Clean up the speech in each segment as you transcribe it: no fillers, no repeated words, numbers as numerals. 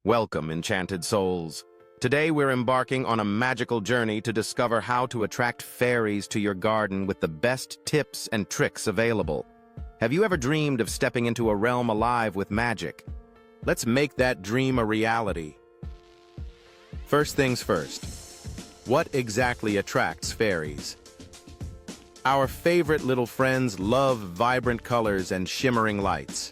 Welcome, enchanted souls. Today we're embarking on a magical journey to discover how to attract fairies to your garden with the best tips and tricks available. Have you ever dreamed of stepping into a realm alive with magic? Let's make that dream a reality. First things first, what exactly attracts fairies? Our favorite little friends love vibrant colors and shimmering lights.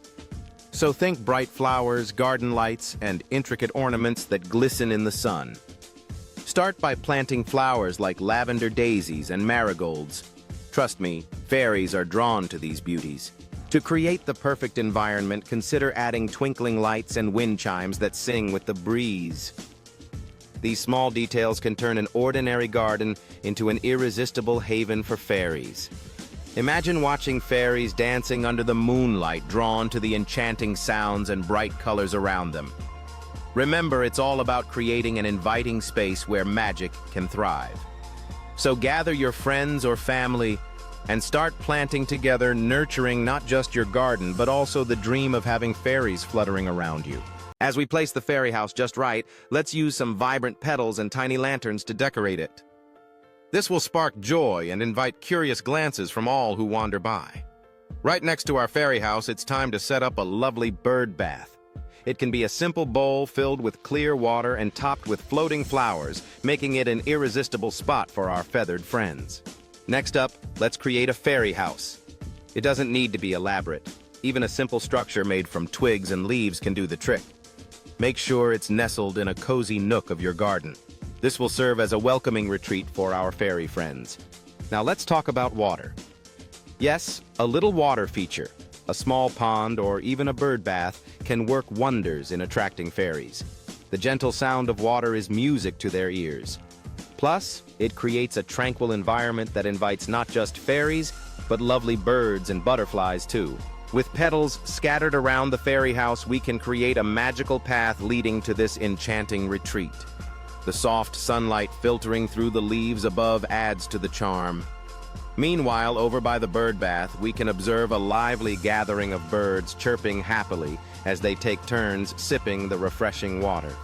So think bright flowers, garden lights, and intricate ornaments that glisten in the sun. Start by planting flowers like lavender daisies and marigolds. Trust me, fairies are drawn to these beauties. To create the perfect environment, consider adding twinkling lights and wind chimes that sing with the breeze. These small details can turn an ordinary garden into an irresistible haven for fairies. Imagine watching fairies dancing under the moonlight, drawn to the enchanting sounds and bright colors around them. Remember, it's all about creating an inviting space where magic can thrive. So gather your friends or family and start planting together, nurturing not just your garden, but also the dream of having fairies fluttering around you. As we place the fairy house just right, let's use some vibrant petals and tiny lanterns to decorate it. This will spark joy and invite curious glances from all who wander by. Right next to our fairy house, it's time to set up a lovely bird bath. It can be a simple bowl filled with clear water and topped with floating flowers, making it an irresistible spot for our feathered friends. Next up, let's create a fairy house. It doesn't need to be elaborate. Even a simple structure made from twigs and leaves can do the trick. Make sure it's nestled in a cozy nook of your garden. This will serve as a welcoming retreat for our fairy friends. Now let's talk about water. Yes, a little water feature, a small pond or even a bird bath can work wonders in attracting fairies. The gentle sound of water is music to their ears. Plus, it creates a tranquil environment that invites not just fairies, but lovely birds and butterflies too. With petals scattered around the fairy house, we can create a magical path leading to this enchanting retreat. The soft sunlight filtering through the leaves above adds to the charm. Meanwhile, over by the bird bath, we can observe a lively gathering of birds chirping happily as they take turns sipping the refreshing water.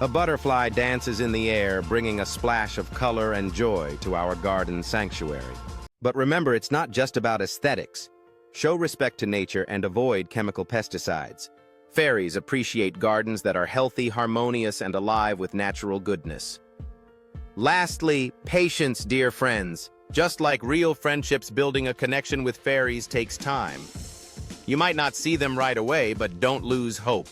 A butterfly dances in the air, bringing a splash of color and joy to our garden sanctuary. But remember, it's not just about aesthetics. Show respect to nature and avoid chemical pesticides. Fairies appreciate gardens that are healthy, harmonious, and alive with natural goodness. Lastly, patience, dear friends. Just like real friendships, building a connection with fairies takes time. You might not see them right away, but don't lose hope.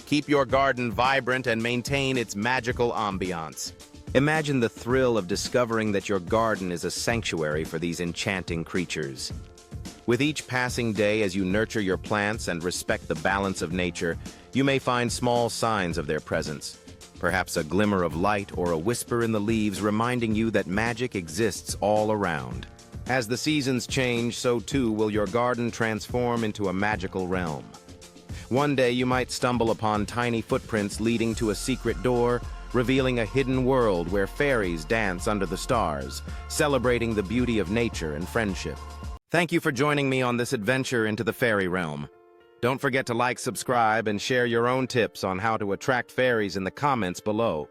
Keep your garden vibrant and maintain its magical ambiance. Imagine the thrill of discovering that your garden is a sanctuary for these enchanting creatures. With each passing day, as you nurture your plants and respect the balance of nature, you may find small signs of their presence. Perhaps a glimmer of light or a whisper in the leaves reminding you that magic exists all around. As the seasons change, so too will your garden transform into a magical realm. One day you might stumble upon tiny footprints leading to a secret door, revealing a hidden world where fairies dance under the stars, celebrating the beauty of nature and friendship. Thank you for joining me on this adventure into the fairy realm. Don't forget to like, subscribe, and share your own tips on how to attract fairies in the comments below.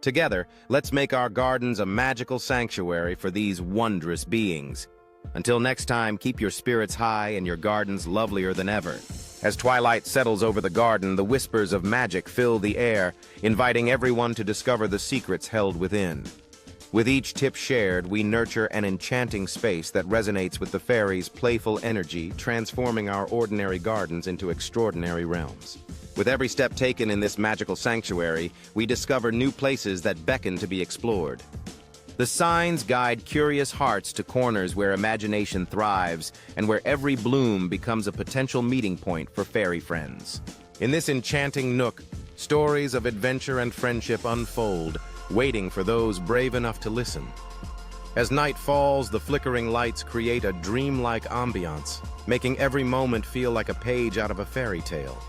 Together, let's make our gardens a magical sanctuary for these wondrous beings. Until next time, keep your spirits high and your gardens lovelier than ever. As twilight settles over the garden, the whispers of magic fill the air, inviting everyone to discover the secrets held within. With each tip shared, we nurture an enchanting space that resonates with the fairies' playful energy, transforming our ordinary gardens into extraordinary realms. With every step taken in this magical sanctuary, we discover new places that beckon to be explored. The signs guide curious hearts to corners where imagination thrives and where every bloom becomes a potential meeting point for fairy friends. In this enchanting nook, stories of adventure and friendship unfold, waiting for those brave enough to listen. As night falls, the flickering lights create a dreamlike ambiance, making every moment feel like a page out of a fairy tale.